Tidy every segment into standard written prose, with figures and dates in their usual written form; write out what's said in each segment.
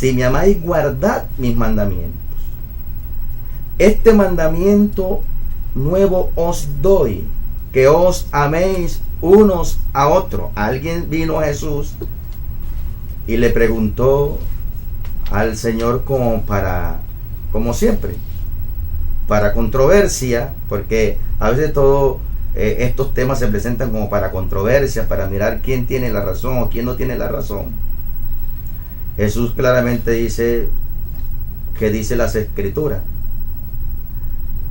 Si me amáis, guardad mis mandamientos. Este mandamiento nuevo os doy, que os améis unos a otros. Alguien vino a Jesús y le preguntó al Señor como siempre, para controversia, porque a veces todos estos temas se presentan como para controversia, para mirar quién tiene la razón o quién no tiene la razón. Jesús claramente dice que dice las Escrituras.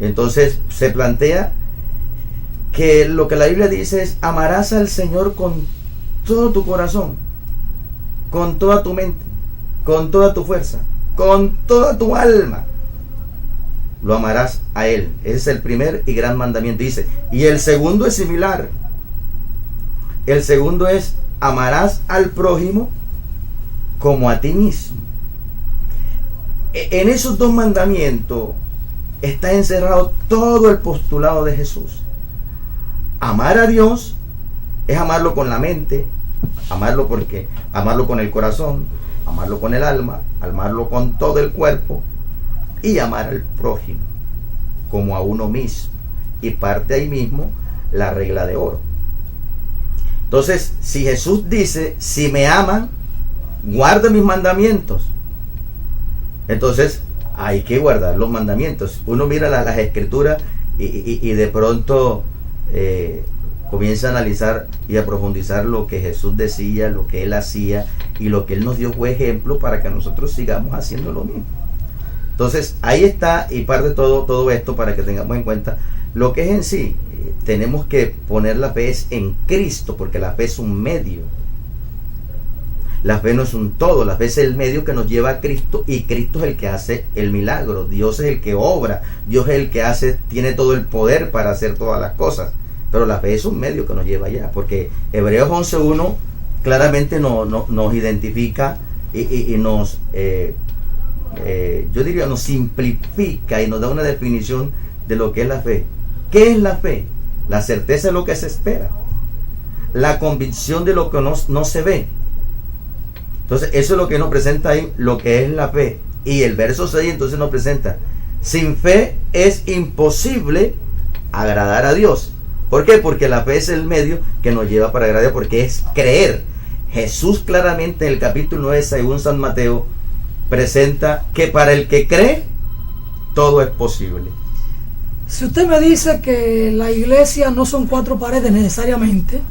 Entonces se plantea que lo que la Biblia dice es: amarás al Señor con todo tu corazón, con toda tu mente, con toda tu fuerza, con toda tu alma. Lo amarás a Él. Ese es el primer y gran mandamiento. Dice, y el segundo es similar. El segundo es: amarás al prójimo como a ti mismo. En esos dos mandamientos está encerrado todo el postulado de Jesús. Amar a Dios es amarlo con la mente, amarlo con el corazón, amarlo con el alma, amarlo con todo el cuerpo, y amar al prójimo como a uno mismo. Y parte ahí mismo la regla de oro. Entonces, si Jesús dice: si me aman, guarden mis mandamientos, entonces hay que guardar los mandamientos. Uno mira las Escrituras y de pronto comienza a analizar y a profundizar lo que Jesús decía, lo que Él hacía, y lo que Él nos dio fue ejemplo para que nosotros sigamos haciendo lo mismo. Entonces ahí está, y parte de todo esto para que tengamos en cuenta lo que es en sí. Tenemos que poner la fe en Cristo, porque la fe es un medio. La fe no es un todo, la fe es el medio que nos lleva a Cristo, y Cristo es el que hace el milagro. Dios es el que obra, Dios es el que tiene todo el poder para hacer todas las cosas, pero la fe es un medio que nos lleva allá, porque Hebreos 11:1 claramente nos identifica y nos yo diría nos simplifica y nos da una definición de lo que es la fe. ¿Qué es la fe? La certeza de lo que se espera, la convicción de lo que no se ve. Entonces eso es lo que nos presenta ahí, lo que es la fe. Y el verso 6 entonces nos presenta: sin fe es imposible agradar a Dios. ¿Por qué? Porque la fe es el medio que nos lleva para agradar, porque es creer. Jesús claramente en el capítulo 9 según San Mateo presenta que para el que cree todo es posible. Si usted me dice que la iglesia no son cuatro paredes necesariamente,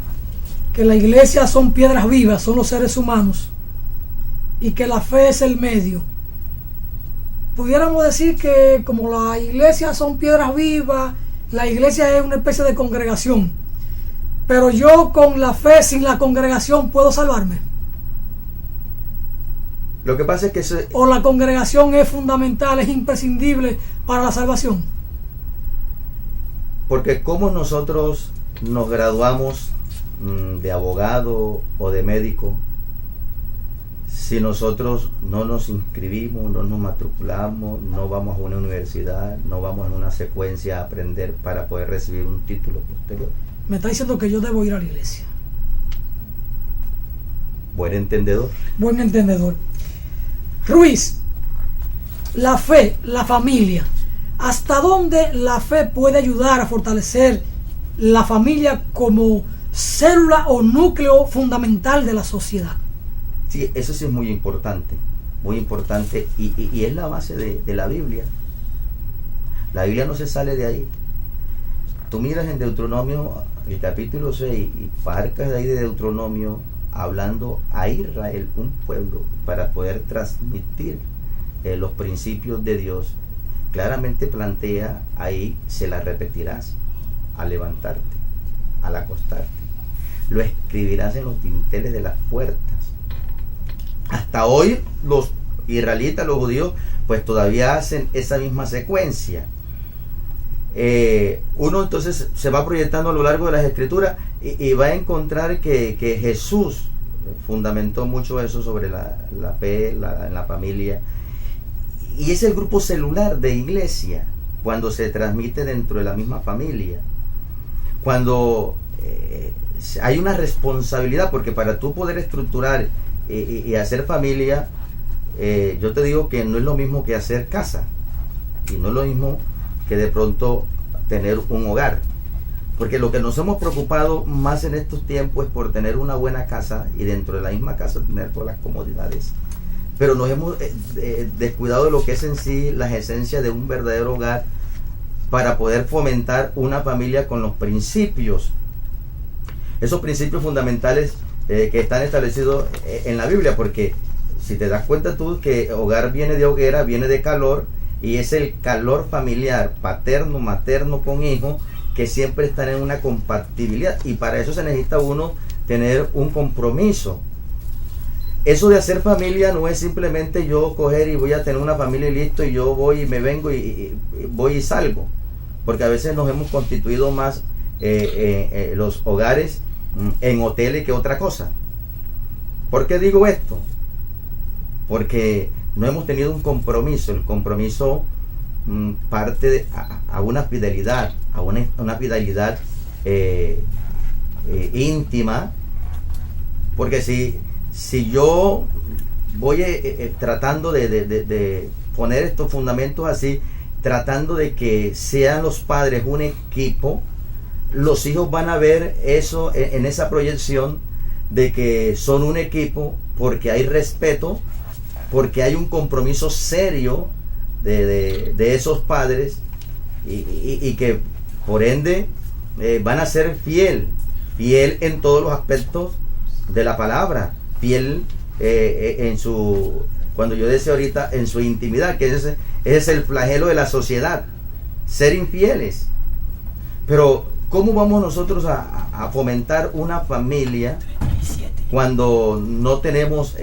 que la iglesia son piedras vivas, son los seres humanos, y que la fe es el medio, pudiéramos decir que como la iglesia son piedras vivas, la iglesia es una especie de congregación, pero yo con la fe sin la congregación puedo salvarme. Lo que pasa es que o la congregación es fundamental, es imprescindible para la salvación. Porque como nosotros nos graduamos de abogado o de médico, si nosotros no nos inscribimos, no nos matriculamos, no vamos a una universidad, no vamos en una secuencia a aprender para poder recibir un título posterior? Me está diciendo que yo debo ir a la iglesia. Buen entendedor. Buen entendedor. Ruiz, la fe, la familia. ¿Hasta dónde la fe puede ayudar a fortalecer la familia como célula o núcleo fundamental de la sociedad? Sí, eso sí es muy importante y es la base de la Biblia. La Biblia no se sale de ahí. Tú miras en Deuteronomio, el capítulo 6, y parcas de ahí de Deuteronomio, hablando a Israel, un pueblo, para poder transmitir los principios de Dios. Claramente plantea ahí: se la repetirás al levantarte, al acostarte, lo escribirás en los dinteles de las puertas. Hasta hoy los israelitas, los judíos, pues todavía hacen esa misma secuencia. Uno entonces se va proyectando a lo largo de las Escrituras y va a encontrar que Jesús fundamentó mucho eso sobre la fe en la familia. Y es el grupo celular de iglesia, cuando se transmite dentro de la misma familia, cuando hay una responsabilidad, porque para tú poder estructurar y hacer familia, yo te digo que no es lo mismo que hacer casa, y no es lo mismo que de pronto tener un hogar. Porque lo que nos hemos preocupado más en estos tiempos es por tener una buena casa, y dentro de la misma casa tener todas las comodidades. Pero nos hemos descuidado de lo que es en sí las esencias de un verdadero hogar, para poder fomentar una familia con los principios, esos principios fundamentales que están establecidos en la Biblia. Porque si te das cuenta tú que hogar viene de hoguera, viene de calor, y es el calor familiar, paterno, materno con hijo, que siempre están en una compatibilidad, y para eso se necesita uno tener un compromiso. Eso de hacer familia no es simplemente yo coger y voy a tener una familia y listo, y yo voy y me vengo y voy y salgo, porque a veces nos hemos constituido más los hogares en hoteles que otra cosa. ¿Por qué digo esto? Porque no hemos tenido un compromiso. El compromiso parte a una fidelidad, a una fidelidad íntima. Porque si yo voy tratando de poner estos fundamentos así, tratando de que sean los padres un equipo, los hijos van a ver eso en esa proyección de que son un equipo, porque hay respeto, porque hay un compromiso serio de esos padres, y que por ende van a ser fiel en todos los aspectos de la palabra, fiel en su, cuando yo decía ahorita, en su intimidad, que ese es el flagelo de la sociedad, ser infieles. Pero ¿cómo vamos nosotros a fomentar una familia cuando no tenemos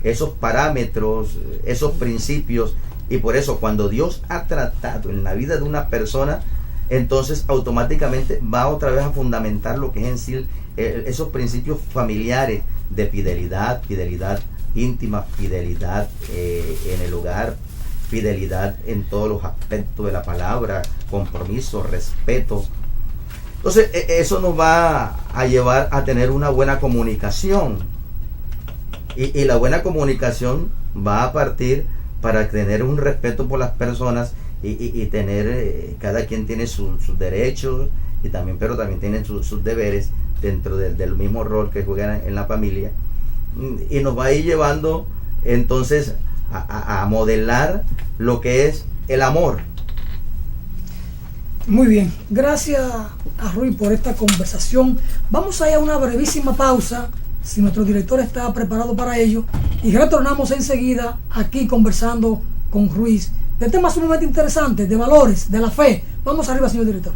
esos parámetros, esos principios? Y por eso, cuando Dios ha tratado en la vida de una persona, entonces automáticamente va otra vez a fundamentar lo que es en sí esos principios familiares de fidelidad íntima, fidelidad en el hogar, fidelidad en todos los aspectos de la palabra, compromiso, respeto. Entonces eso nos va a llevar a tener una buena comunicación, y la buena comunicación va a partir para tener un respeto por las personas, y tener, cada quien tiene sus derechos, y también, pero también tienen sus deberes dentro del mismo rol que juegan en la familia, y nos va a ir llevando entonces a modelar lo que es el amor. Muy bien, gracias a Rui por esta conversación. Vamos a ir a una brevísima pausa, si nuestro director está preparado para ello, y retornamos enseguida aquí conversando con Ruiz de temas sumamente interesantes, de valores, de la fe. Vamos arriba, señor director.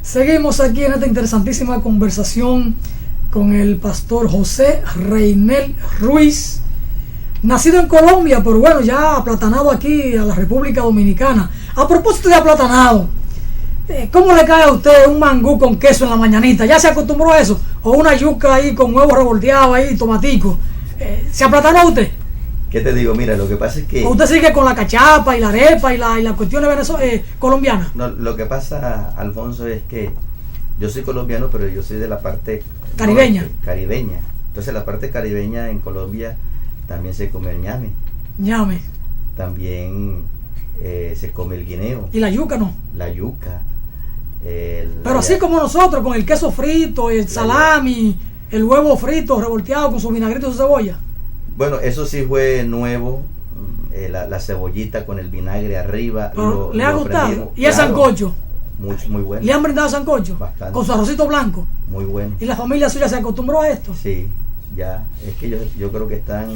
Seguimos aquí en esta interesantísima conversación con el pastor José Reinel Ruiz, nacido en Colombia, pero bueno, ya aplatanado aquí a la República Dominicana. A propósito de aplatanado, ¿cómo le cae a usted un mangú con queso en la mañanita? ¿Ya se acostumbró a eso? ¿O una yuca ahí con huevo revolteado ahí, tomatico? ¿Se aplatanó usted? ¿Qué te digo? Mira, lo que pasa es que... ¿O usted sigue con la cachapa y la arepa y la cuestión de colombiana? No, lo que pasa, Alfonso, es que yo soy colombiano, pero yo soy de la parte... Caribeña. Norte, caribeña. Entonces la parte caribeña en Colombia también se come el ñame. Ñame. También se come el guineo. ¿Y la yuca no? La yuca. Pero así como nosotros, con el queso frito, el salami, el huevo frito revolteado con su vinagrito y su cebolla. Bueno, eso sí fue nuevo. La cebollita con el vinagre arriba. ¿Le ha gustado? ¿Y el sancocho? Muy bueno. ¿Le han brindado sancocho? Bastante. Con su arrocito blanco. Muy bueno. ¿Y la familia suya se acostumbró a esto? Sí, ya. Es que yo creo que están...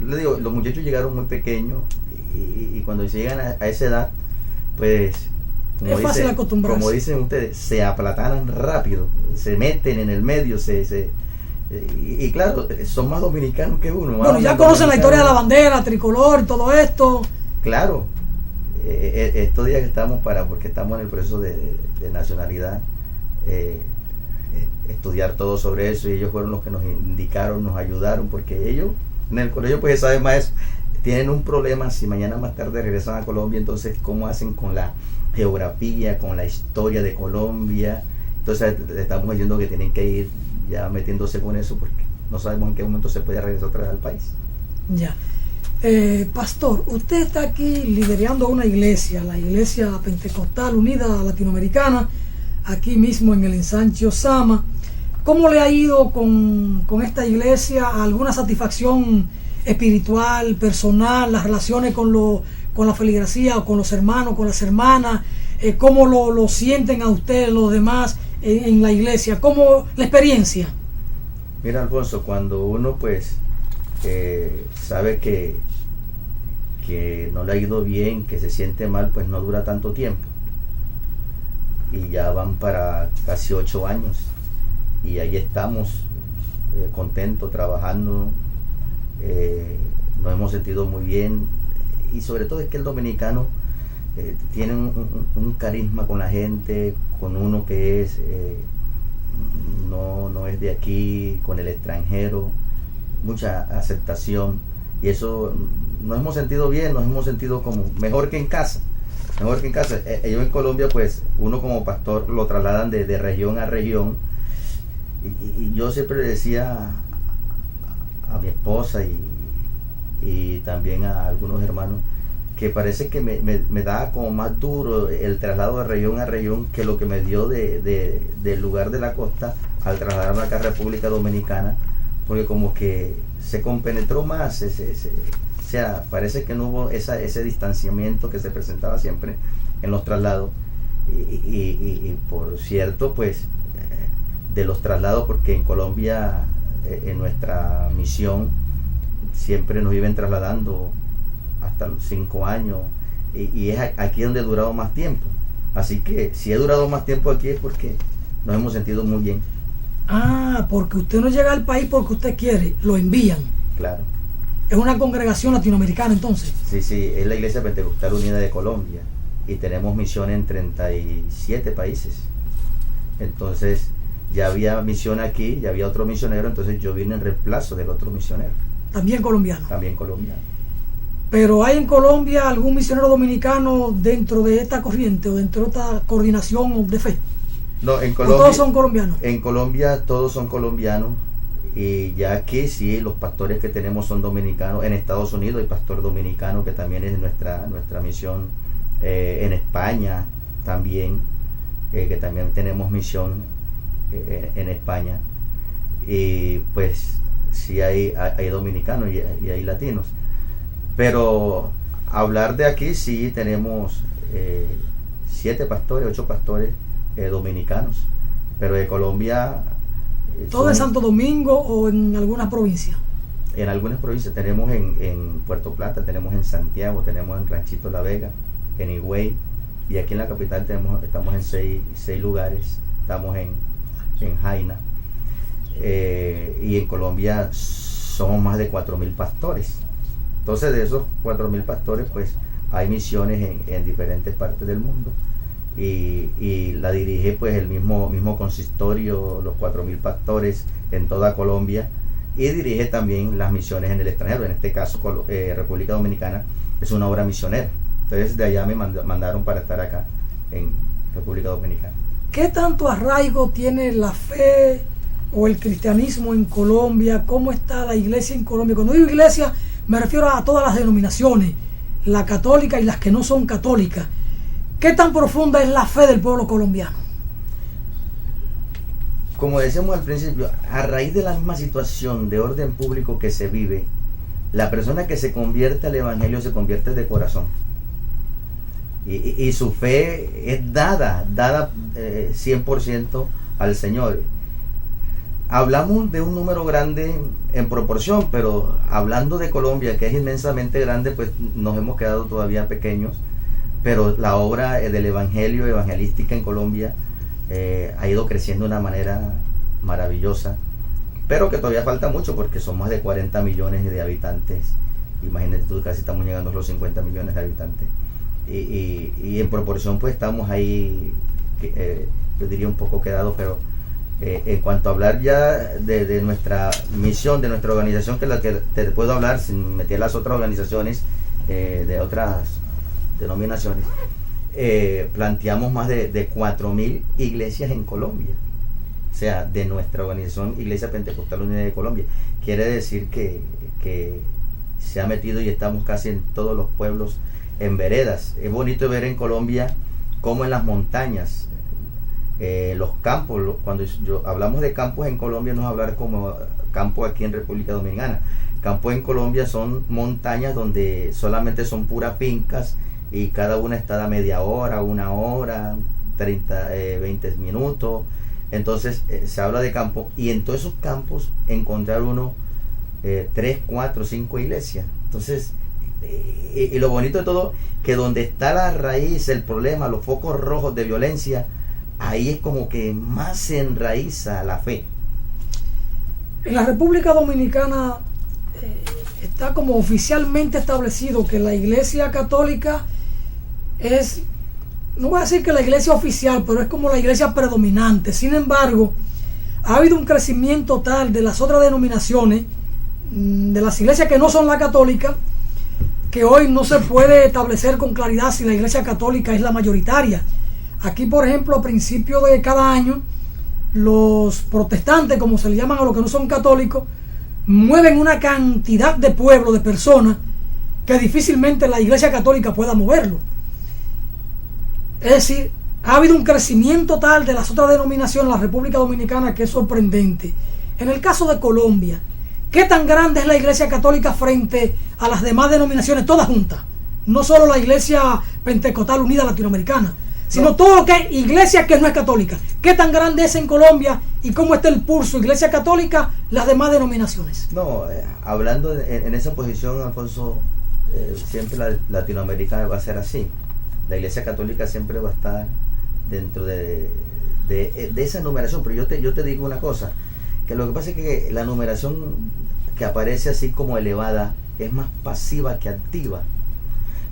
Le digo, los muchachos llegaron muy pequeños y cuando llegan a esa edad, pues... Es fácil acostumbrarse. Como dicen ustedes, se aplatanan rápido, se meten en el medio, y claro, son más dominicanos que uno. Bueno, ya conocen la historia de la bandera, tricolor, todo esto. Claro, estos días que estamos porque estamos en el proceso de nacionalidad, estudiar todo sobre eso, y ellos fueron los que nos indicaron, nos ayudaron, porque ellos en el colegio pues saben más eso. Tienen un problema si mañana más tarde regresan a Colombia, entonces cómo hacen con la geografía, con la historia de Colombia. Entonces estamos diciendo que tienen que ir ya metiéndose con eso, porque no sabemos en qué momento se puede regresar otra vez al país. Ya. Pastor, usted está aquí liderando una iglesia, la Iglesia Pentecostal Unida Latinoamericana, aquí mismo en el ensanche Osama. ¿Cómo le ha ido con esta iglesia? ¿Alguna satisfacción espiritual, personal, las relaciones con la feligresía o con los hermanos, con las hermanas? ¿Cómo lo sienten a ustedes los demás en la iglesia? ¿Cómo la experiencia? Mira, Alfonso, cuando uno pues sabe que no le ha ido bien, que se siente mal, pues no dura tanto tiempo. Y ya van para casi 8 años y ahí estamos contentos, trabajando. Nos hemos sentido muy bien, y sobre todo es que el dominicano tiene un carisma con la gente, con uno que es no es de aquí, con el extranjero, mucha aceptación, y eso nos hemos sentido bien, nos hemos sentido como mejor que en casa. Yo en Colombia pues uno como pastor lo trasladan de región a región, y yo siempre le decía a mi esposa y también a algunos hermanos que parece que me da como más duro el traslado de región a región que lo que me dio del lugar de la costa al trasladarme acá a República Dominicana, porque como que se compenetró más, o sea, parece que no hubo ese distanciamiento que se presentaba siempre en los traslados, y por cierto pues de los traslados, porque en Colombia en nuestra misión siempre nos iban trasladando hasta los 5 años, y es aquí donde he durado más tiempo. Así que si he durado más tiempo aquí es porque nos hemos sentido muy bien. Porque usted no llega al país porque usted quiere, lo envían. Claro. Es una congregación latinoamericana entonces. Sí, es la Iglesia Pentecostal Unida de Colombia, y tenemos misión en 37 países. Entonces ya había misión aquí, ya había otro misionero, entonces yo vine en reemplazo del otro misionero. También colombiano. También colombiano. Pero ¿hay en Colombia algún misionero dominicano dentro de esta corriente o dentro de esta coordinación de fe? No, en Colombia. ¿O todos son colombianos? En Colombia todos son colombianos, y ya aquí sí, los pastores que tenemos son dominicanos. En Estados Unidos hay pastor dominicano que también es nuestra misión. En España también, que también tenemos misión en España. Y pues sí hay dominicanos y hay latinos. Pero hablar de aquí sí tenemos 7 pastores, 8 pastores dominicanos, pero de Colombia ¿todo en Santo Domingo o en alguna provincia? En algunas provincias tenemos en Puerto Plata, tenemos en Santiago, tenemos en Ranchito La Vega, en Higüey, y aquí en la capital estamos en 6 lugares. Estamos en Jaina, y en Colombia somos más de 4.000 pastores. Entonces de esos 4.000 pastores pues hay misiones en diferentes partes del mundo, y la dirige pues el mismo consistorio, los 4.000 pastores en toda Colombia, y dirige también las misiones en el extranjero. En este caso, República Dominicana es una obra misionera. Entonces de allá me mandaron para estar acá en República Dominicana. ¿Qué tanto arraigo tiene la fe o el cristianismo en Colombia? ¿Cómo está la iglesia en Colombia? Cuando digo iglesia me refiero a todas las denominaciones, la católica y las que no son católicas. ¿Qué tan profunda es la fe del pueblo colombiano? Como decíamos al principio, a raíz de la misma situación de orden público que se vive, la persona que se convierte al evangelio se convierte de corazón. Y su fe es dada 100% al Señor. Hablamos de un número grande en proporción, pero hablando de Colombia, que es inmensamente grande, pues nos hemos quedado todavía pequeños. Pero la obra del evangelio, evangelística en Colombia, ha ido creciendo de una manera maravillosa, pero que todavía falta mucho porque son más de 40 millones de habitantes. Imagínate tú, casi estamos llegando a los 50 millones de habitantes. Y en proporción pues estamos ahí, yo diría un poco quedados, pero en cuanto a hablar ya de nuestra misión, de nuestra organización, que es la que te puedo hablar sin meter las otras organizaciones de otras denominaciones, planteamos más de 4.000 iglesias en Colombia, o sea, de nuestra organización Iglesia Pentecostal Unida de Colombia. Quiere decir que se ha metido y estamos casi en todos los pueblos, en veredas. Es bonito ver en Colombia como en las montañas, los campos, cuando hablamos de campos en Colombia no es hablar como campo aquí en República Dominicana. Campos en Colombia son montañas donde solamente son puras fincas y cada una está a media hora, 1 hora, 20 minutos. Entonces se habla de campo, y en todos esos campos encontrar uno 3, 4, 5 iglesias. Entonces y lo bonito de todo, que donde está la raíz, el problema, los focos rojos de violencia, ahí es como que más se enraiza la fe. En la República Dominicana está como oficialmente establecido que la iglesia católica es, no voy a decir que la iglesia oficial, pero es como la iglesia predominante. Sin embargo, ha habido un crecimiento tal de las otras denominaciones, de las iglesias que no son la católica, que hoy no se puede establecer con claridad si la iglesia católica es la mayoritaria. Aquí, por ejemplo, a principio de cada año, los protestantes, como se le llaman a los que no son católicos, mueven una cantidad de pueblo, de personas, que difícilmente la iglesia católica pueda moverlo. Es decir, ha habido un crecimiento tal de las otras denominaciones en la República Dominicana que es sorprendente. En el caso de Colombia, ¿qué tan grande es la iglesia católica frente a las demás denominaciones, todas juntas? No solo la iglesia Pentecostal Unida Latinoamericana, sino todo lo que es iglesia que no es católica. ¿Qué tan grande es en Colombia y cómo está el pulso iglesia católica, las demás denominaciones? No, hablando en esa posición, Alfonso, siempre Latinoamérica va a ser así. La iglesia católica siempre va a estar dentro de esa numeración. Pero yo te digo una cosa, que lo que pasa es que la numeración que aparece así como elevada es más pasiva que activa,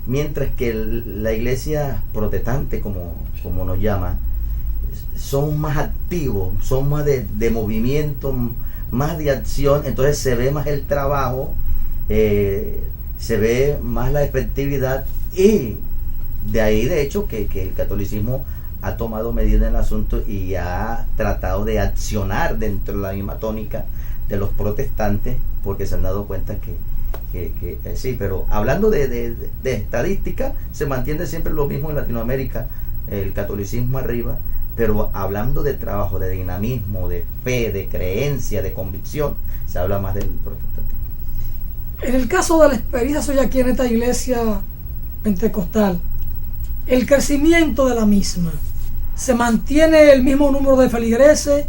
mientras que la iglesia protestante, como nos llama, son más activos, son más de movimiento, más de acción. Entonces se ve más el trabajo, se ve más la efectividad, y de ahí de hecho que el catolicismo ha tomado medidas en el asunto y ha tratado de accionar dentro de la misma tónica de los protestantes, porque se han dado cuenta que sí. Pero hablando de estadística, se mantiene siempre lo mismo en Latinoamérica, el catolicismo arriba, pero hablando de trabajo, de dinamismo, de fe, de creencia, de convicción, se habla más del protestantismo. En el caso de la experiencia soy aquí en esta iglesia pentecostal, el crecimiento de la misma, ¿se mantiene el mismo número de feligreses?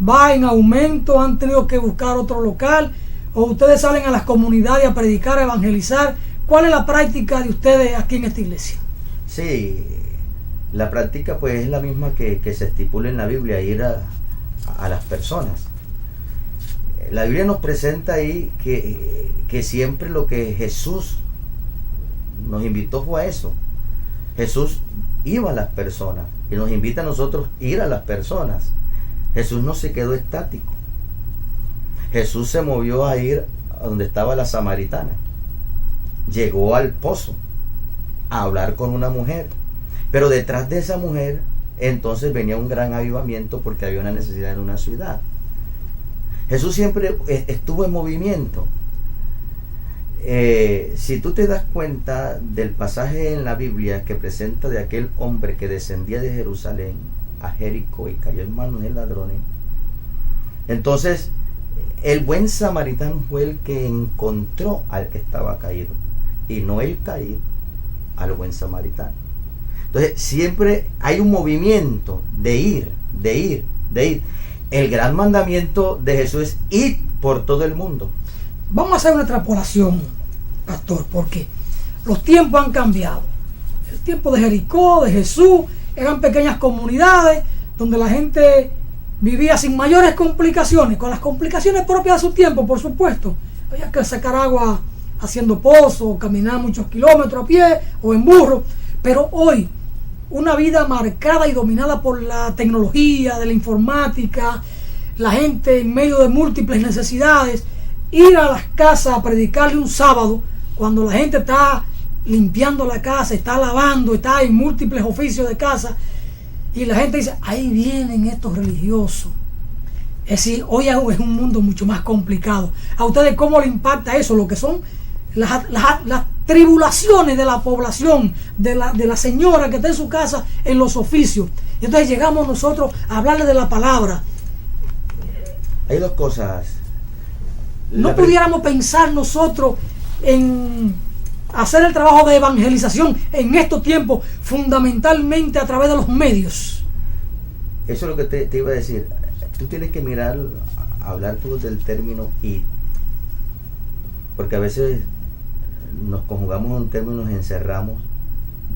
¿Va en aumento? ¿Han tenido que buscar otro local? ¿O ustedes salen a las comunidades a predicar, a evangelizar? ¿Cuál es la práctica de ustedes aquí en esta iglesia? Sí, la práctica pues es la misma que se estipula en la Biblia, ir a las personas. La Biblia nos presenta ahí que siempre lo que Jesús nos invitó fue a eso. Jesús iba a las personas y nos invita a nosotros a ir a las personas. Jesús no se quedó estático. Jesús se movió a ir a donde estaba la samaritana. Llegó al pozo a hablar con una mujer. Pero detrás de esa mujer, entonces venía un gran avivamiento porque había una necesidad en una ciudad. Jesús siempre estuvo en movimiento. Si tú te das cuenta del pasaje en la Biblia que presenta de aquel hombre que descendía de Jerusalén a Jericó y cayó en manos de ladrones, entonces el buen samaritano fue el que encontró al que estaba caído y no el caído al buen samaritano. Entonces siempre hay un movimiento de ir. El gran mandamiento de Jesús es ir por todo el mundo. Vamos a hacer una extrapolación, pastor, porque los tiempos han cambiado. El tiempo de Jericó, de Jesús, eran pequeñas comunidades donde la gente vivía sin mayores complicaciones, con las complicaciones propias de su tiempo, por supuesto. Había que sacar agua haciendo pozos, caminar muchos kilómetros a pie o en burro. Pero hoy, una vida marcada y dominada por la tecnología, de la informática, la gente en medio de múltiples necesidades, ir a las casas a predicarle un sábado, cuando la gente está limpiando la casa, está lavando, está en múltiples oficios de casa, y la gente dice, ahí vienen estos religiosos. Es decir, hoy es un mundo mucho más complicado. ¿A ustedes cómo le impacta eso? Lo que son las tribulaciones de la población, de la señora que está en su casa en los oficios. Y entonces llegamos nosotros a hablarle de la palabra. Hay dos cosas. ¿No pudiéramos pensar nosotros en hacer el trabajo de evangelización en estos tiempos fundamentalmente a través de los medios? Eso es lo que te iba a decir. Tú tienes que mirar, hablar tú del término ir, porque a veces nos conjugamos en un término y nos encerramos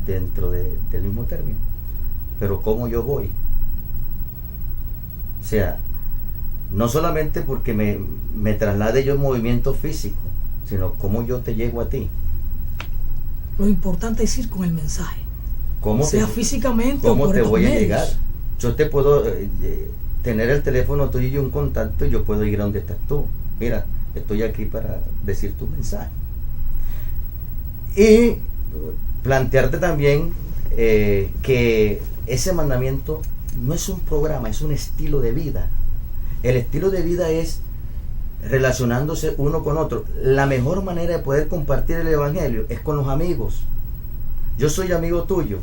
dentro del mismo término. Pero ¿cómo yo voy? O sea, no solamente porque me traslade yo en movimiento físico, sino cómo yo te llego a ti. Lo importante es ir con el mensaje, ¿Cómo sea físicamente o por te estos voy a medios. llegar? Yo te puedo tener el teléfono tuyo y un contacto, y yo puedo ir a donde estás tú. Mira, estoy aquí para decir tu mensaje. Y plantearte también que ese mandamiento no es un programa, es un estilo de vida. El estilo de vida es relacionándose uno con otro. La mejor manera de poder compartir el evangelio es con los amigos. Yo soy amigo tuyo.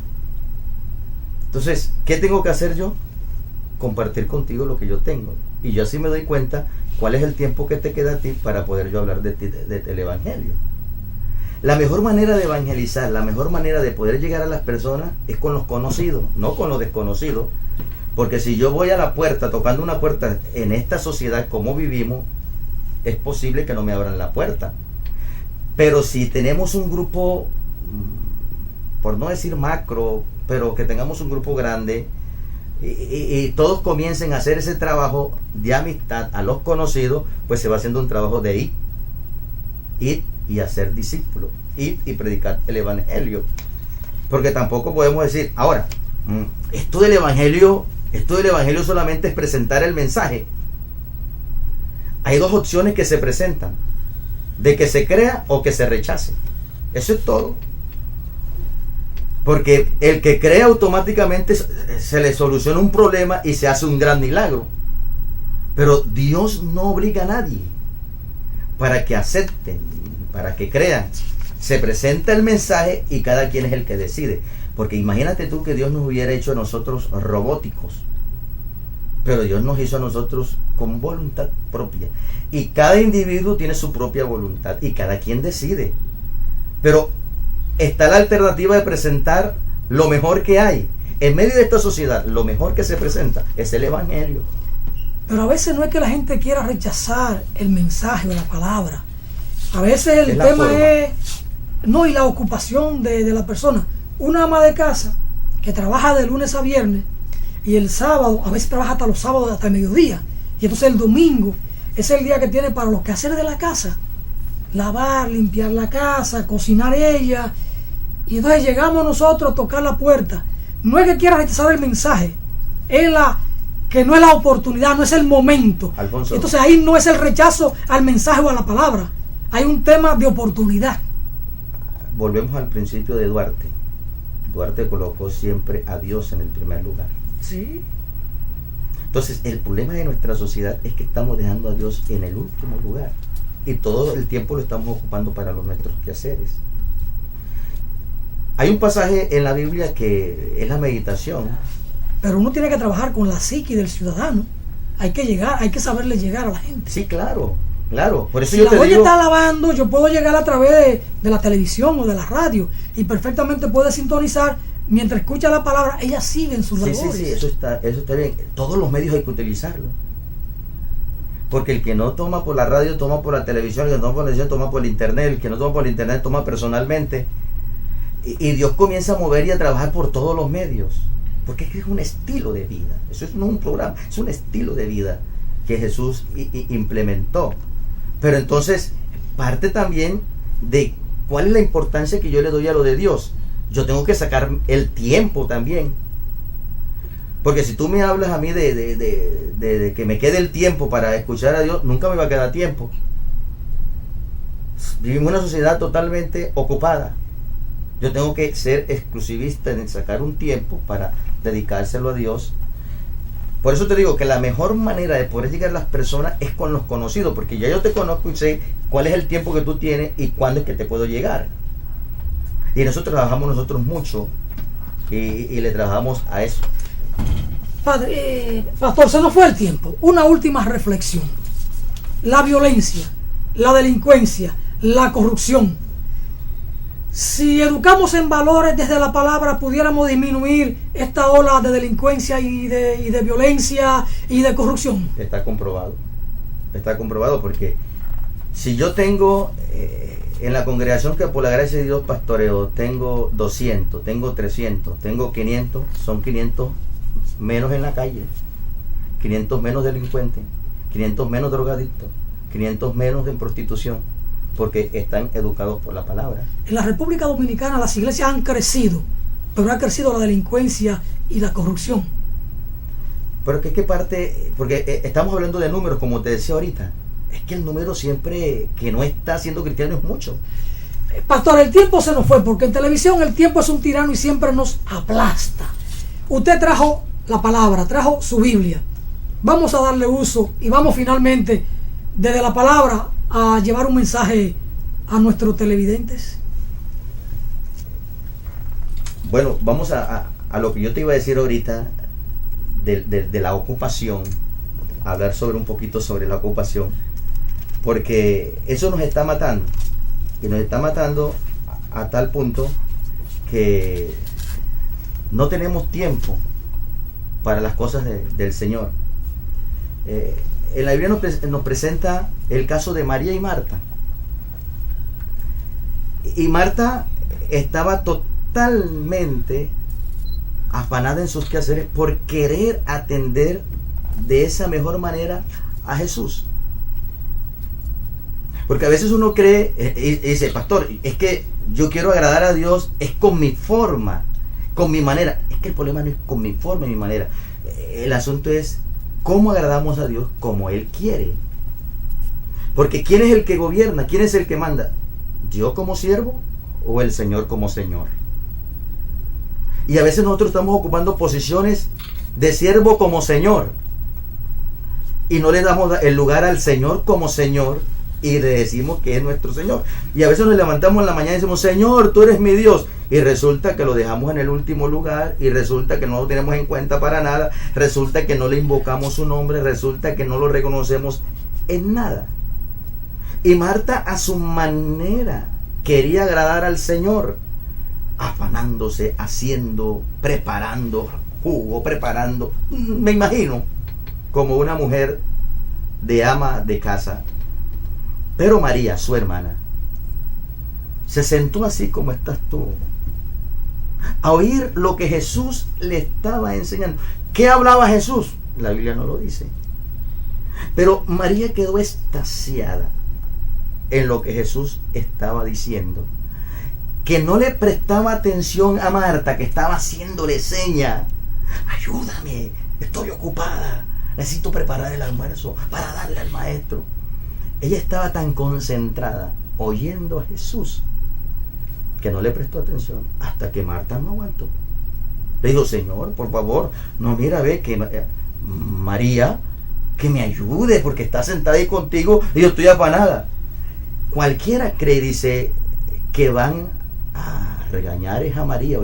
Entonces, ¿qué tengo que hacer yo? Compartir contigo lo que yo tengo. Y yo así me doy cuenta cuál es el tiempo que te queda a ti para poder yo hablar de ti, del evangelio. La mejor manera de evangelizar, la mejor manera de poder llegar a las personas es con los conocidos, no con los desconocidos. Porque si yo voy a la puerta, tocando una puerta en esta sociedad como vivimos, es posible que no me abran la puerta. Pero si tenemos un grupo, por no decir macro, pero que tengamos un grupo grande, y todos comiencen a hacer ese trabajo de amistad a los conocidos, pues se va haciendo un trabajo de ir y hacer discípulos, ir y predicar el evangelio. Porque tampoco podemos decir, ahora, esto del evangelio solamente es presentar el mensaje. Hay dos opciones que se presentan: de que se crea o que se rechace. Eso es todo. Porque el que cree automáticamente se le soluciona un problema y se hace un gran milagro. Pero Dios no obliga a nadie para que acepten, para que crean. Se presenta el mensaje y cada quien es el que decide. Porque imagínate tú que Dios nos hubiera hecho a nosotros robóticos. Pero Dios nos hizo a nosotros con voluntad propia. Y cada individuo tiene su propia voluntad y cada quien decide. Pero está la alternativa de presentar lo mejor que hay. En medio de esta sociedad, lo mejor que se presenta es el evangelio. Pero a veces no es que la gente quiera rechazar el mensaje o la palabra. A veces el tema es no, y la ocupación de la persona. Una ama de casa que trabaja de lunes a viernes y el sábado, a veces trabaja hasta los sábados hasta el mediodía, y entonces el domingo es el día que tiene para los quehaceres de la casa: lavar, limpiar la casa, cocinar ella. Y entonces llegamos nosotros a tocar la puerta. No es que quiera rechazar el mensaje, es que no es la oportunidad, no es el momento. Alfonso. Entonces ahí no es el rechazo al mensaje o a la palabra, hay un tema de oportunidad. Volvemos al principio de Duarte. Duarte colocó siempre a Dios en el primer lugar. Sí. Entonces el problema de nuestra sociedad es que estamos dejando a Dios en el último lugar y todo el tiempo lo estamos ocupando para los nuestros quehaceres. Hay un pasaje en la Biblia que es la meditación. Pero uno tiene que trabajar con la psique del ciudadano. Hay que llegar, hay que saberle llegar a la gente. Sí, claro, claro. Por eso Si yo la te doña digo, está alabando, yo puedo llegar a través de la televisión o de la radio y perfectamente puede sintonizar mientras escucha la palabra. Ella sigue en sus labores. sí, eso está bien. Todos los medios hay que utilizarlo. Porque el que no toma por la radio, toma por la televisión, el que no toma por la televisión, toma por el internet, el que no toma por el internet, toma personalmente. Y Dios comienza a mover y a trabajar por todos los medios. Porque es un estilo de vida. Eso no es un programa, es un estilo de vida que Jesús implementó. Pero entonces, parte también de cuál es la importancia que yo le doy a lo de Dios. Yo tengo que sacar el tiempo también. Porque si tú me hablas a mí de que me quede el tiempo para escuchar a Dios, nunca me va a quedar tiempo. Vivimos en una sociedad totalmente ocupada. Yo tengo que ser exclusivista en sacar un tiempo para dedicárselo a Dios. Por eso te digo que la mejor manera de poder llegar a las personas es con los conocidos, porque ya yo te conozco y sé cuál es el tiempo que tú tienes y cuándo es que te puedo llegar. Y nosotros trabajamos mucho y le trabajamos a eso. Padre, pastor, se nos fue el tiempo. Una última reflexión. La violencia, la delincuencia, la corrupción. Si educamos en valores desde la palabra, pudiéramos disminuir esta ola de delincuencia y de violencia y de corrupción. Está comprobado porque si yo tengo en la congregación que por la gracia de Dios pastoreo, tengo 200, tengo 300, tengo 500, son 500 menos en la calle, 500 menos delincuentes, 500 menos drogadictos, 500 menos en prostitución, porque están educados por la palabra. En la República Dominicana las iglesias han crecido, pero ha crecido la delincuencia y la corrupción. Pero que parte, porque estamos hablando de números, como te decía ahorita, es que el número siempre que no está siendo cristiano es mucho. Pastor, el tiempo se nos fue, porque en televisión el tiempo es un tirano y siempre nos aplasta. Usted trajo la palabra, trajo su Biblia. Vamos a darle uso y vamos finalmente desde la palabra a llevar un mensaje a nuestros televidentes. Bueno, vamos a lo que yo te iba a decir ahorita de la ocupación, hablar un poquito sobre la ocupación, porque eso nos está matando, y nos está matando a tal punto que no tenemos tiempo para las cosas del Señor. En la Biblia nos presenta el caso de María y Marta. Y Marta estaba totalmente afanada en sus quehaceres por querer atender de esa mejor manera a Jesús. Porque a veces uno cree y dice, pastor, es que yo quiero agradar a Dios, es con mi forma, con mi manera. Es que el problema no es con mi forma y mi manera. El asunto es cómo agradamos a Dios como Él quiere. Porque ¿quién es el que gobierna? ¿Quién es el que manda? ¿Yo como siervo o el Señor como Señor? Y a veces nosotros estamos ocupando posiciones de siervo como Señor y no le damos el lugar al Señor como Señor y le decimos que es nuestro Señor. Y a veces nos levantamos en la mañana y decimos, Señor, tú eres mi Dios, y resulta que lo dejamos en el último lugar, y resulta que no lo tenemos en cuenta para nada, resulta que no le invocamos su nombre, resulta que no lo reconocemos en nada. Y Marta a su manera quería agradar al Señor, afanándose, haciendo, preparando jugo, preparando, me imagino, como una mujer de ama de casa. Pero María, su hermana, se sentó así como estás tú, a oír lo que Jesús le estaba enseñando. ¿Qué hablaba Jesús? La Biblia no lo dice. Pero María quedó extasiada en lo que Jesús estaba diciendo, que no le prestaba atención a Marta, que estaba haciéndole seña. Ayúdame, estoy ocupada, necesito preparar el almuerzo para darle al maestro. Ella estaba tan concentrada oyendo a Jesús que no le prestó atención hasta que Marta no aguantó. Le dijo, Señor, por favor, no, mira, ve que María, que me ayude porque está sentada ahí contigo y yo estoy afanada. Cualquiera cree, dice, que van a regañar a María.